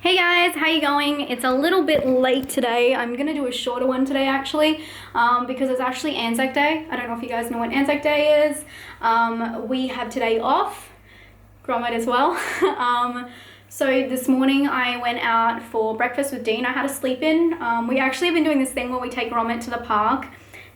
Hey guys, how you going? It's a little bit late today. I'm gonna do a shorter one today actually, because it's actually Anzac Day. I don't know if you guys know what Anzac Day is. We have today off, Gromit as well. So this morning I went out for breakfast with Dean. I had a sleep in. We actually have been doing this thing where we take Gromit to the park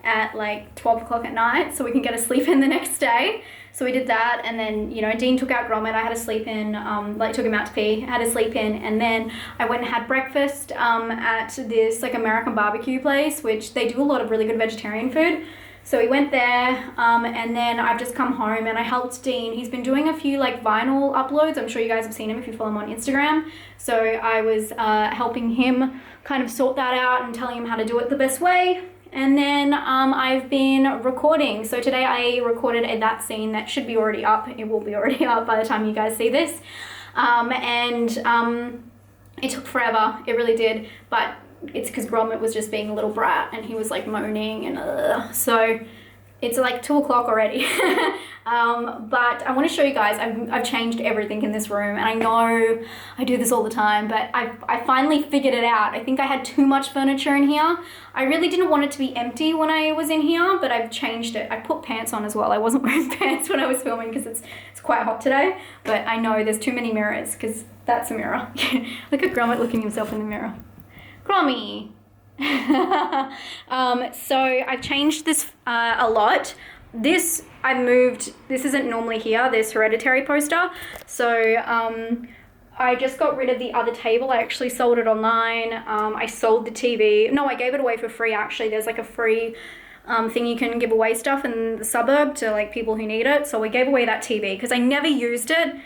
at like 12 o'clock at night so we can get a sleep in the next day. So we did that, and then, you know, Dean took out Gromit, I had a sleep in, took him out to pee, had a sleep in, and then I went and had breakfast at this like American barbecue place, which they do a lot of really good vegetarian food. So we went there, and then I've just come home and I helped Dean. He's been doing a few like vinyl uploads. I'm sure you guys have seen him if you follow him on Instagram. So I was helping him kind of sort that out and telling him how to do it the best way. And then I've been recording. So today I recorded that scene that should be already up. It will be already up by the time you guys see this. It took forever. It really did. But it's because Gromit was just being a little brat and he was like moaning and so it's like 2 o'clock already. But I want to show you guys, I've changed everything in this room, and I know I do this all the time, but I finally figured it out. I think I had too much furniture in here. I really didn't want it to be empty when I was in here, but I've changed it. I put pants on as well. I wasn't wearing pants when I was filming because it's quite hot today, but I know there's too many mirrors because that's a mirror. Look at Gromit looking himself in the mirror. Grommy. So I've changed this a lot. This isn't normally here, this Hereditary poster. So I just got rid of the other table. I actually sold it online. I sold the TV. No, I gave it away for free actually. There's like a free thing you can give away stuff in the suburb to like people who need it. So we gave away that TV because I never used it.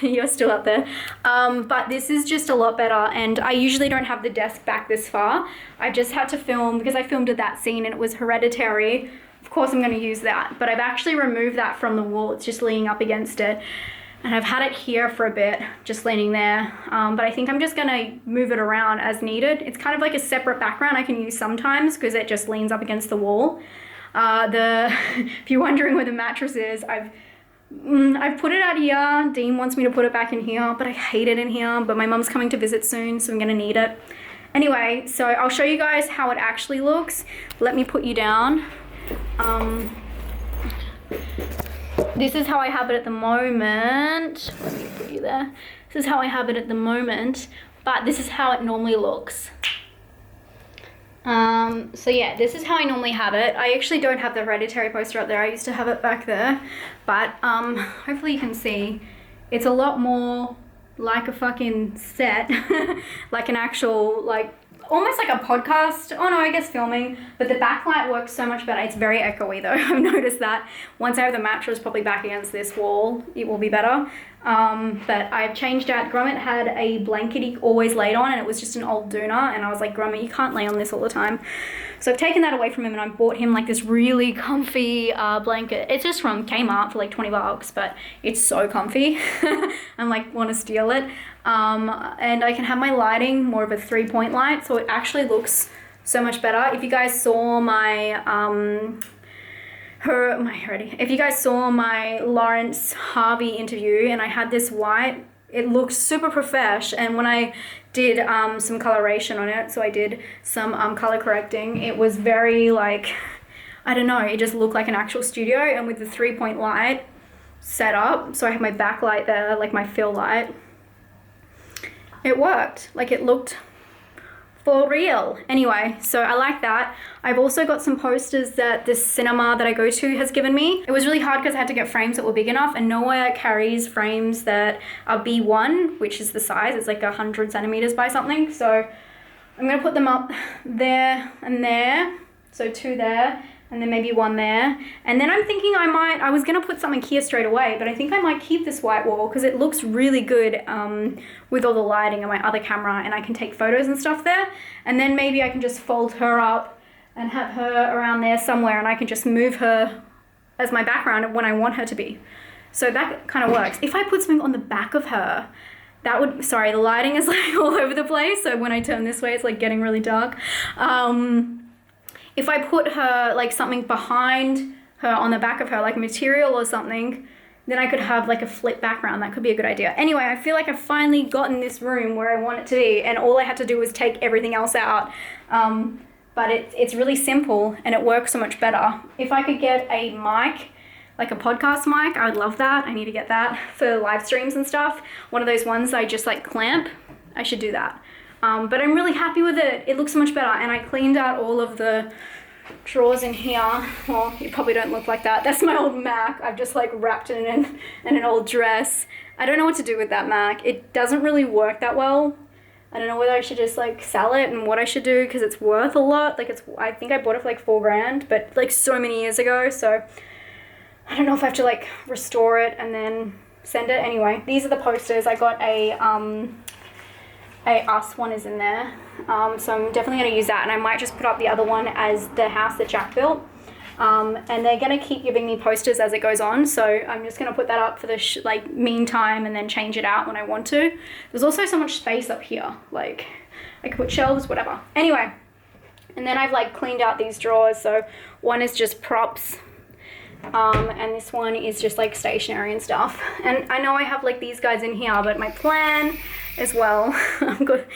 You're still up there. But this is just a lot better, and I usually don't have the desk back this far. I just had to film because I filmed that scene and it was Hereditary. Of course I'm going to use that, but I've actually removed that from the wall. It's just leaning up against it, and I've had it here for a bit, just leaning there. But I think I'm just going to move it around as needed. It's kind of like a separate background I can use sometimes because it just leans up against the wall. If you're wondering where the mattress is, I've put it out here. Dean wants me to put it back in here, but I hate it in here. But my mum's coming to visit soon, so I'm gonna need it. Anyway, so I'll show you guys how it actually looks. Let me put you down. This is how I have it at the moment. Let me put you there. This is how I have it at the moment, but this is how it normally looks. So yeah, this is how I normally have it. I actually don't have the Hereditary poster up there. I used to have it back there, but hopefully you can see it's a lot more like a fucking set, like an actual, like almost like a podcast. Oh no, I guess filming, but the backlight works so much better. It's very echoey though. I've noticed that. Once I have the mattress probably back against this wall, it will be better. But I've changed out. Gromit had a blanket he always laid on, and it was just an old doona, and I was like, Gromit, you can't lay on this all the time. So I've taken that away from him, and I bought him like this really comfy blanket. It's just from Kmart for like 20 bucks, but it's so comfy. I'm like, want to steal it. And I can have my lighting more of a 3-point light, so it actually looks so much better. If you guys saw my if you guys saw my Lawrence Harvey interview and I had this white, it looked super profesh. And when I did some coloration on it, so I did some color correcting, it was very like, I don't know, it just looked like an actual studio. And with the 3-point light set up, so I have my backlight there, like my fill light, it worked. Like it looked for real. Anyway, so I like that. I've also got some posters that this cinema that I go to has given me. It was really hard because I had to get frames that were big enough, and nowhere carries frames that are B1, which is the size. It's like 100 centimeters by something. So I'm gonna put them up there and there. So 2 there, and then maybe 1 there. And then I'm thinking I was gonna put something here straight away, but I think I might keep this white wall because it looks really good with all the lighting on my other camera, and I can take photos and stuff there. And then maybe I can just fold her up and have her around there somewhere, and I can just move her as my background when I want her to be. So that kind of works. If I put something on the back of her, that would, sorry, the lighting is like all over the place. So when I turn this way, it's like getting really dark. If I put her like something behind her on the back of her, like material or something, then I could have like a flip background. That could be a good idea. Anyway, I feel like I've finally gotten this room where I want it to be, and all I had to do was take everything else out. But it's really simple and it works so much better. If I could get a mic, like a podcast mic, I would love that. I need to get that for live streams and stuff. One of those ones I just like clamp. I should do that. But I'm really happy with it. It looks so much better. And I cleaned out all of the drawers in here. Well, you probably don't look like that. That's my old Mac. I've just like wrapped it in an old dress. I don't know what to do with that Mac. It doesn't really work that well. I don't know whether I should just like sell it and what I should do, because it's worth a lot. Like I think I bought it for like $4,000, but like so many years ago. So I don't know if I have to like restore it and then send it. Anyway, these are the posters. I got a Us one is in there. So I'm definitely going to use that, and I might just put up the other one as the house that Jack built. And they're going to keep giving me posters as it goes on, so I'm just going to put that up for the like meantime and then change it out when I want to. There's also so much space up here, like I could put shelves, whatever. Anyway, and then I've like cleaned out these drawers, so one is just props, and this one is just like stationery and stuff. And I know I have like these guys in here, but my plan as well, I'm good.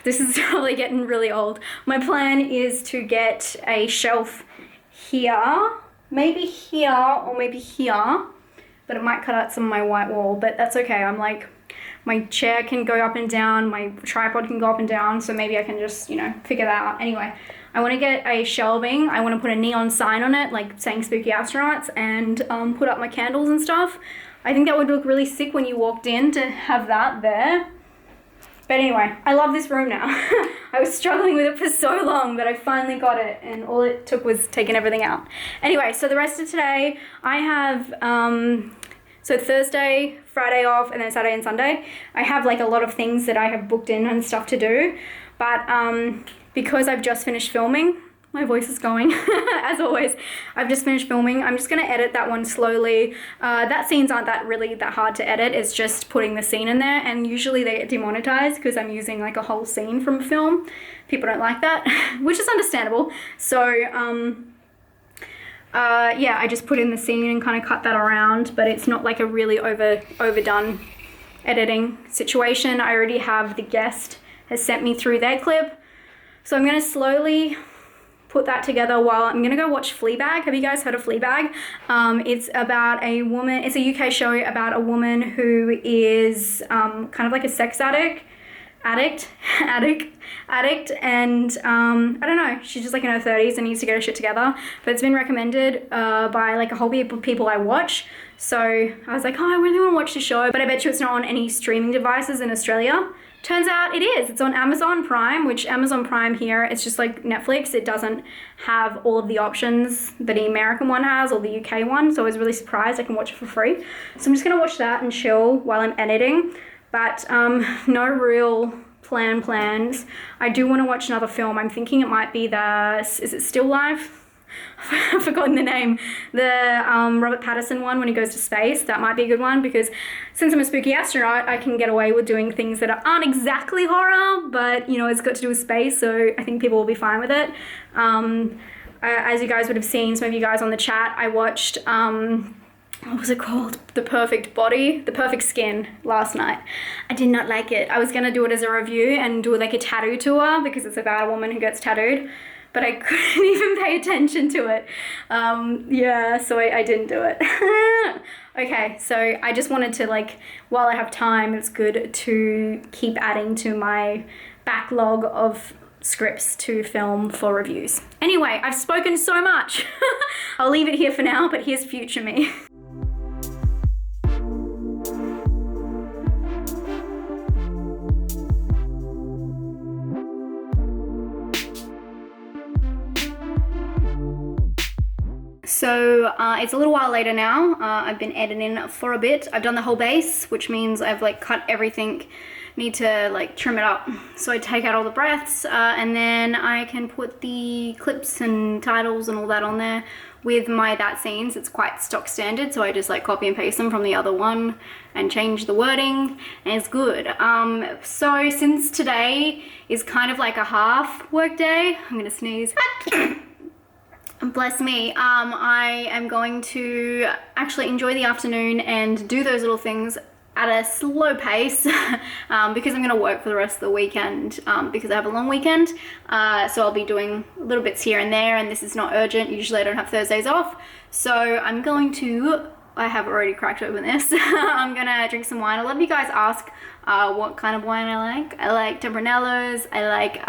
This is probably getting really old. My plan is to get a shelf here, maybe here, or maybe here, but it might cut out some of my white wall, but that's okay. I'm like, my chair can go up and down, my tripod can go up and down, so maybe I can just, you know, figure that out. Anyway, I want to get a shelving. I want to put a neon sign on it, like saying Spooky Astronauts, and put up my candles and stuff. I think that would look really sick when you walked in to have that there. But anyway, I love this room now. I was struggling with it for so long, but I finally got it, and all it took was taking everything out. Anyway, so the rest of today, I have, so Thursday, Friday off, and then Saturday and Sunday. I have like a lot of things that I have booked in and stuff to do, but because I've just finished filming, my voice is going, as always. I've just finished filming. I'm just gonna edit that one slowly. That scenes aren't really that hard to edit. It's just putting the scene in there, and usually they get demonetized because I'm using like a whole scene from a film. People don't like that, which is understandable. So, yeah, I just put in the scene and kind of cut that around, but it's not like a really overdone editing situation. I already have the guest has sent me through their clip. So I'm gonna slowly put that together while I'm gonna go watch Fleabag. Have you guys heard of Fleabag? It's about a woman, it's a UK show about a woman who is kind of like a sex addict, and I don't know, she's just like in her 30s and needs to get her shit together. But it's been recommended by like a whole heap of people I watch. So I was like, oh, I really want to watch the show, but I bet you it's not on any streaming devices in Australia. Turns out it is. It's on Amazon Prime, which Amazon Prime here, it's just like Netflix. It doesn't have all of the options that the American one has or the UK one. So I was really surprised I can watch it for free. So I'm just gonna watch that and chill while I'm editing. But no real plans. I do want to watch another film. I'm thinking it might be is it Still Life? I've forgotten the name. The Robert Pattinson one when he goes to space. That might be a good one, because since I'm a spooky astronaut, I can get away with doing things that aren't exactly horror, but you know, it's got to do with space, so I think people will be fine with it. As you guys would have seen, some of you guys on the chat, I watched what was it called? The Perfect Skin last night. I did not like it. I was gonna do it as a review and do like a tattoo tour, because it's about a woman who gets tattooed, but I couldn't even pay attention to it. Yeah, so I didn't do it. Okay, so I just wanted to, like, while I have time, it's good to keep adding to my backlog of scripts to film for reviews. Anyway, I've spoken so much. I'll leave it here for now, but here's future me. So it's a little while later now. I've been editing for a bit. I've done the whole base, which means I've like cut everything. Need to like trim it up. So I take out all the breaths and then I can put the clips and titles and all that on there with my that scenes. It's quite stock standard, so I just like copy and paste them from the other one and change the wording, and it's good. So since today is kind of like a half work day, I'm gonna sneeze. Bless me. I am going to actually enjoy the afternoon and do those little things at a slow pace because I'm going to work for the rest of the weekend because I have a long weekend. So I'll be doing little bits here and there, and this is not urgent. Usually I don't have Thursdays off. So I'm going to, I have already cracked open this. I'm going to drink some wine. A lot of you guys ask what kind of wine I like. I like Tempranillos. I like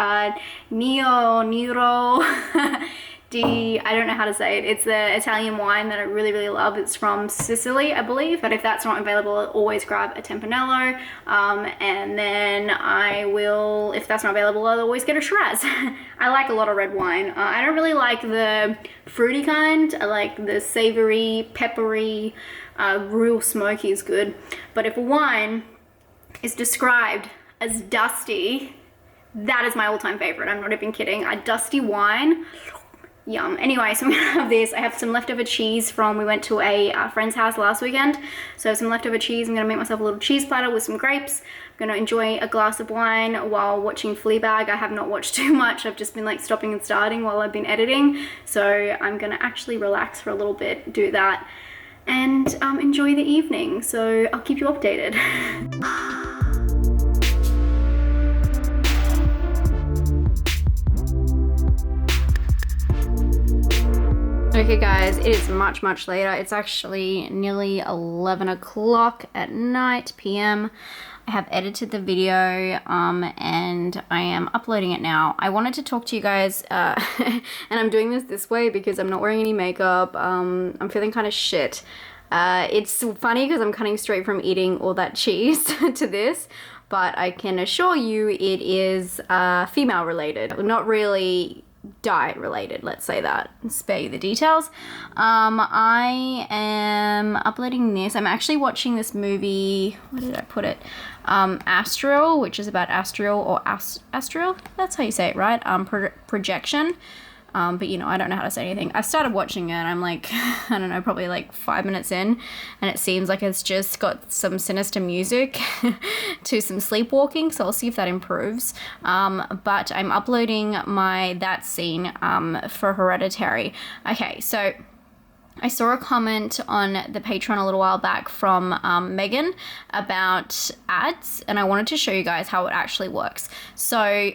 Nero. I don't know how to say it. It's the Italian wine that I really, really love. It's from Sicily, I believe. But if that's not available, I'll always grab a Tempranillo. And then I will, if that's not available, I'll always get a Shiraz. I like a lot of red wine. I don't really like the fruity kind. I like the savory, peppery, real smoky is good. But if a wine is described as dusty, that is my all-time favorite. I'm not even kidding. A dusty wine. Yum. Anyway, so I'm gonna have this. I have some leftover cheese from, we went to a friend's house last weekend. So I have some leftover cheese. I'm gonna make myself a little cheese platter with some grapes. I'm gonna enjoy a glass of wine while watching Fleabag. I have not watched too much. I've just been like stopping and starting while I've been editing. So I'm gonna actually relax for a little bit, do that, and enjoy the evening. So I'll keep you updated. Okay guys, it is much later. It's actually nearly 11 o'clock at night PM. I have edited the video and I am uploading it now. I wanted to talk to you guys and I'm doing this way because I'm not wearing any makeup. I'm feeling kind of shit. It's funny because I'm cutting straight from eating all that cheese to this, but I can assure you it is female related. Not really diet related, let's say that. Spare you the details. I am uploading this. I'm actually watching this movie, where did I put it? Astral, which is about astral, that's how you say it, right? Projection. But you know, I don't know how to say anything. I started watching it and I'm like, I don't know, probably like 5 minutes in, and it seems like it's just got some sinister music to some sleepwalking, so I'll see if that improves. But I'm uploading that scene for Hereditary. Okay, so I saw a comment on the Patreon a little while back from Megan about ads, and I wanted to show you guys how it actually works. So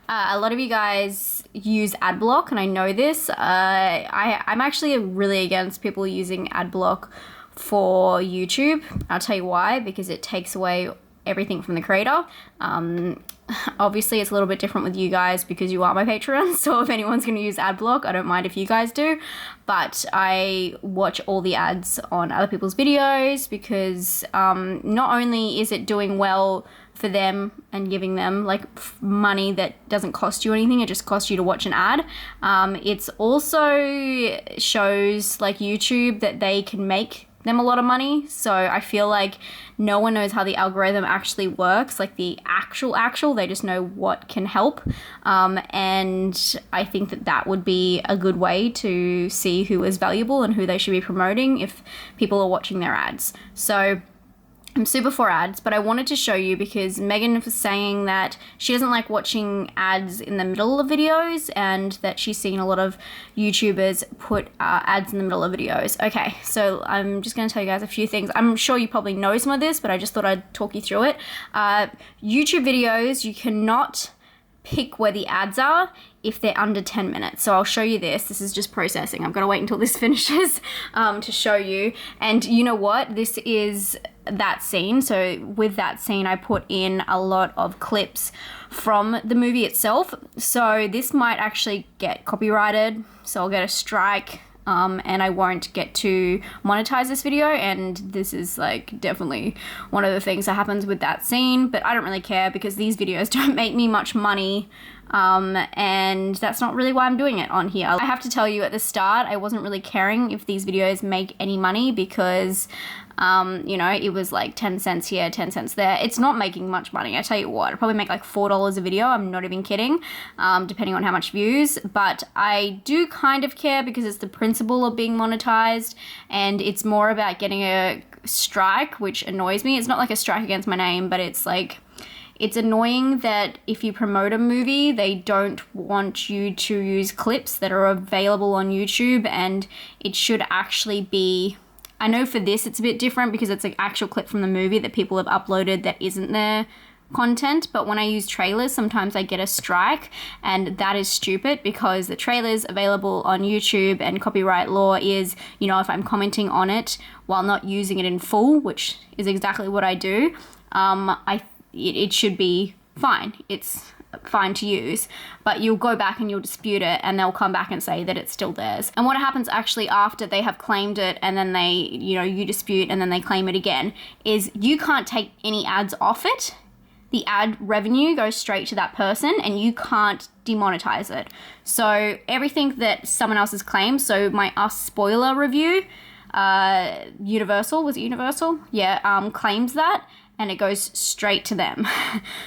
a lot of you guys use ad block, and I know this. I'm actually really against people using ad block for YouTube. I'll tell you why, because it takes away everything from the creator. Obviously it's a little bit different with you guys because you are my patrons, so if anyone's going to use ad block, I don't mind if you guys do, but I watch all the ads on other people's videos because not only is it doing well for them and giving them like money that doesn't cost you anything, it just costs you to watch an ad. It's also shows like YouTube that they can make them a lot of money. So I feel like no one knows how the algorithm actually works, like the actual, they just know what can help. And I think that would be a good way to see who is valuable and who they should be promoting if people are watching their ads. So I'm super for ads, but I wanted to show you because Megan was saying that she doesn't like watching ads in the middle of videos and that she's seen a lot of YouTubers put ads in the middle of videos. Okay, so I'm just going to tell you guys a few things. I'm sure you probably know some of this, but I just thought I'd talk you through it. YouTube videos, you cannot pick where the ads are if they're under 10 minutes. So I'll show you this. This is just processing. I'm going to wait until this finishes to show you. And you know what? This is that scene. So with that scene, I put in a lot of clips from the movie itself. So this might actually get copyrighted. So I'll get a strike. And I won't get to monetize this video, and this is like definitely one of the things that happens with that scene, but I don't really care because these videos don't make me much money, and that's not really why I'm doing it on here. I have to tell you at the start, I wasn't really caring if these videos make any money because you know, it was like 10 cents here, 10 cents there. It's not making much money. I tell you what, I'd probably make like $4 a video. I'm not even kidding, depending on how much views. But I do kind of care because it's the principle of being monetized, and it's more about getting a strike, which annoys me. It's not like a strike against my name, but it's like, It's annoying that if you promote a movie, they don't want you to use clips that are available on YouTube, and it should actually be, I know for this it's a bit different because it's an actual clip from the movie that people have uploaded that isn't their content, but when I use trailers, sometimes I get a strike, and that is stupid because the trailer's available on YouTube, and copyright law is, you know, if I'm commenting on it while not using it in full, which is exactly what I do, it should be fine. It's fine to use, but you'll go back and you'll dispute it, and they'll come back and say that it's still theirs. And what happens actually after they have claimed it, and then they, you know, you dispute and then they claim it again, is you can't take any ads off it. The ad revenue goes straight to that person, and you can't demonetize it. So everything that someone else has claimed, so my Us spoiler review, Universal, was it Universal? Yeah, claims that, and it goes straight to them.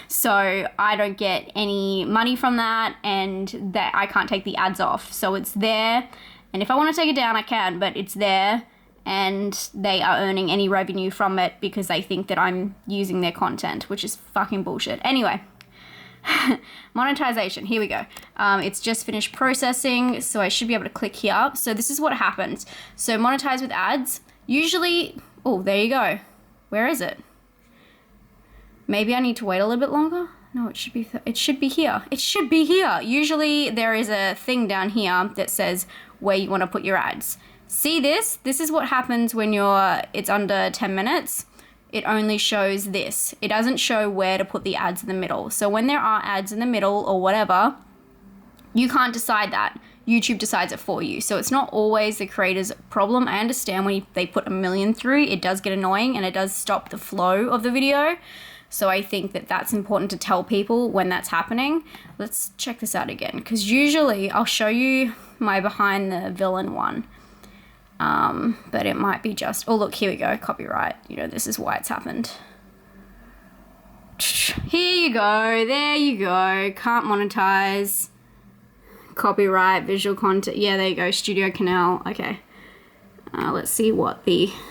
So I don't get any money from that, and that I can't take the ads off. So it's there, and if I want to take it down, I can, but it's there, and they are earning any revenue from it because they think that I'm using their content, which is fucking bullshit. Anyway, monetization, here we go. It's just finished processing, so I should be able to click here. So this is what happens. So monetize with ads, usually, oh, there you go. Where is it? Maybe I need to wait a little bit longer. No, it should be here. It should be here. Usually there is a thing down here that says where you want to put your ads. See this? This is what happens when it's under 10 minutes. It only shows this. It doesn't show where to put the ads in the middle. So when there are ads in the middle or whatever, you can't decide that. YouTube decides it for you. So it's not always the creator's problem. I understand when they put a million through, it does get annoying and it does stop the flow of the video. So I think that that's important to tell people when that's happening. Let's check this out again, because usually I'll show you my behind the villain one. But it might be just, oh look, here we go, copyright. You know, this is why it's happened. Here you go, there you go, can't monetize. Copyright, visual content, yeah, there you go, Studio Canal, okay. Let's see what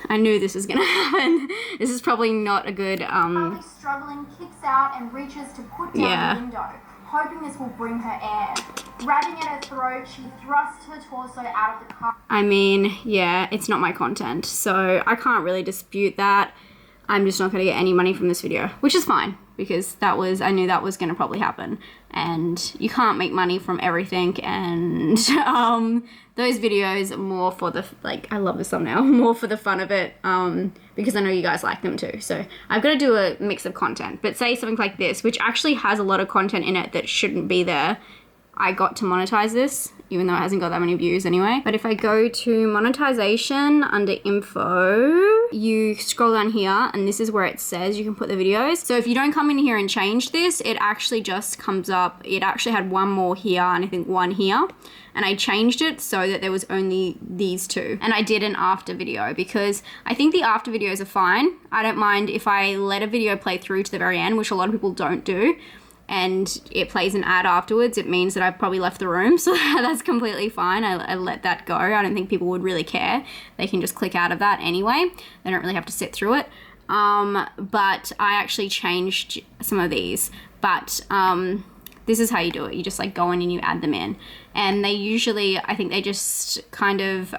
I knew this was gonna happen. This is probably not a good, Probably struggling, kicks out and reaches to put down the window, hoping this will bring her air. Grabbing at her throat, she thrusts her torso out of the car. I mean, yeah, it's not my content, so I can't really dispute that. I'm just not gonna get any money from this video, which is fine, because I knew that was gonna probably happen. And you can't make money from everything, and those videos are more for the, like, I love this thumbnail, more for the fun of it, because I know you guys like them too. So I've got to do a mix of content, but say something like this, which actually has a lot of content in it that shouldn't be there. I got to monetize this, even though it hasn't got that many views anyway. But if I go to monetization under info, you scroll down here and this is where it says you can put the videos. So if you don't come in here and change this, it actually just comes up. It actually had one more here and I think one here. And I changed it so that there was only these two. And I did an after video because I think the after videos are fine. I don't mind if I let a video play through to the very end, which a lot of people don't do, and it plays an ad afterwards. It means that I've probably left the room, so that's completely fine. I let that go. I don't think people would really care. They can just click out of that anyway. They don't really have to sit through it. But I actually changed some of these. But this is how you do it. You just like go in and you add them in. And they usually, I think they just kind of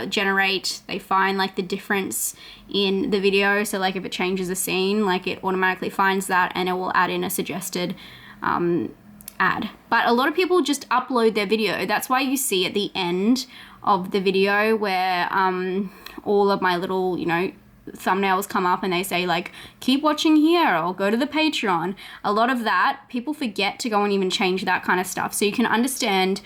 generate, they find like the difference in the video. So like if it changes a scene, like it automatically finds that and it will add in a suggested ad. But a lot of people just upload their video. That's why you see at the end of the video where all of my little, you know, thumbnails come up and they say like, keep watching here or go to the Patreon. A lot of that, people forget to go and even change that kind of stuff. So you can understand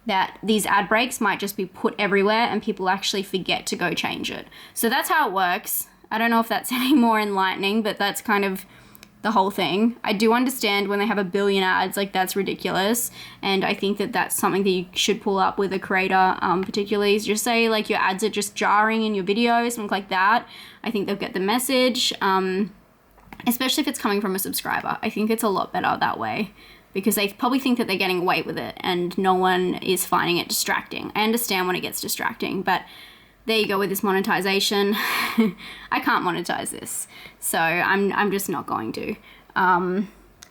that these ad breaks might just be put everywhere and people actually forget to go change it. So that's how it works. I don't know if that's any more enlightening, but that's kind of the whole thing. I do understand when they have a billion ads, like that's ridiculous. And I think that that's something that you should pull up with a creator, particularly is just say like your ads are just jarring in your videos, something like that. I think they'll get the message, especially if it's coming from a subscriber. I think it's a lot better that way because they probably think that they're getting away with it and no one is finding it distracting. I understand when it gets distracting, but there you go with this monetization. I can't monetize this, so I'm just not going to.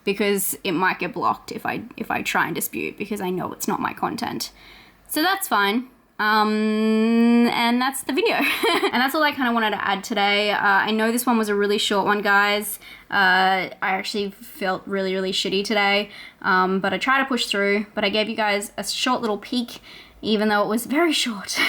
because it might get blocked if I try and dispute, because I know it's not my content. So that's fine. And that's the video. And that's all I kind of wanted to add today. I know this one was a really short one, guys. I actually felt really, really shitty today, but I tried to push through. But I gave you guys a short little peek, even though it was very short,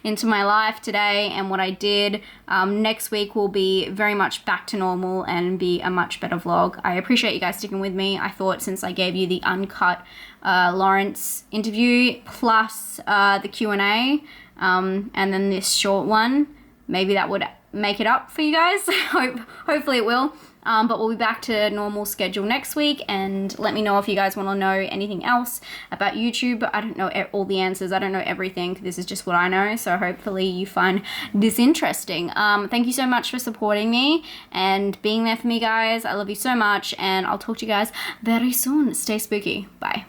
into my life today and what I did. Next week will be very much back to normal and be a much better vlog. I appreciate you guys sticking with me. I thought since I gave you the uncut Lawrence interview plus the Q&A and then this short one, maybe that would make it up for you guys. Hopefully it will. But we'll be back to normal schedule next week, and let me know if you guys want to know anything else about YouTube. I don't know all the answers. I don't know everything. This is just what I know, so hopefully you find this interesting. Thank you so much for supporting me and being there for me, guys. I love you so much, and I'll talk to you guys very soon. Stay spooky. Bye.